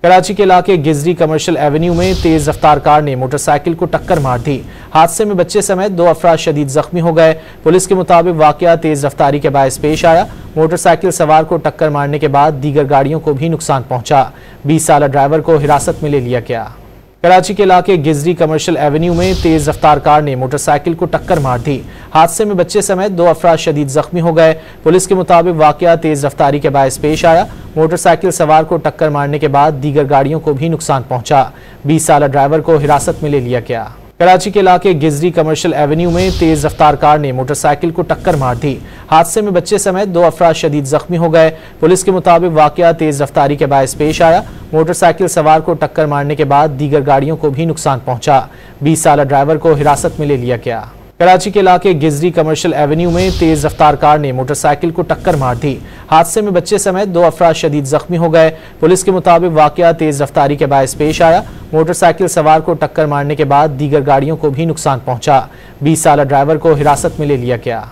कराची के इलाके Gizri commercial Avenue में तेज रफ्तार कार ने मोटरसाइकिल को टक्कर मार दी। हादसे में बच्चे समेत 2 अफराद शदीद जख्मी हो गए। पुलिस के मुताबिक वाकया तेज रफ्तारी के बायस पेश आया। मोटरसाइकिल सवार को टक्कर मारने के बाद दीगर गाड़ियों को भी नुकसान पहुंचा। 20 साला ड्राइवर को हिरासत में ले लिया गया। कराची के इलाके गिजरी कमर्शियल एवेन्यू में तेज रफ्तार कार ने मोटरसाइकिल को टक्कर मार दी। हादसे में बच्चे समेत 2 अफराद शदीद जख्मी हो गए। पुलिस के मुताबिक वाकया तेज रफ्तारी के बायस पेश आया। मोटरसाइकिल सवार को टक्कर मारने के बाद दीगर गाड़ियों को भी नुकसान पहुंचा। 20 साला ड्राइवर को हिरासत में ले लिया गया। कराची के इलाके गिजरी कमर्शियल एवेन्यू में तेज रफ्तार कार ने मोटरसाइकिल को टक्कर मार दी। हादसे में बच्चे समेत 2 अफराद शदीद जख्मी हो गए। पुलिस के मुताबिक वाकया तेज रफ्तारी के बायस पेश आया। मोटरसाइकिल सवार को टक्कर मारने के बाद दीगर गाड़ियों को भी नुकसान पहुंचा। 20 साला ड्राइवर को हिरासत में ले लिया गया। कराची के इलाके गिजरी कमर्शियल एवेन्यू में तेज रफ्तार कार ने मोटरसाइकिल को टक्कर मार दी। हादसे में बच्चे समेत 2 अफराद शदीद जख्मी हो गए। पुलिस के मुताबिक वाकया तेज रफ्तारी के बायस पेश आया। मोटरसाइकिल सवार को टक्कर मारने के बाद दीगर गाड़ियों को भी नुकसान पहुंचा। 20 साला ड्राइवर को हिरासत में ले लिया गया।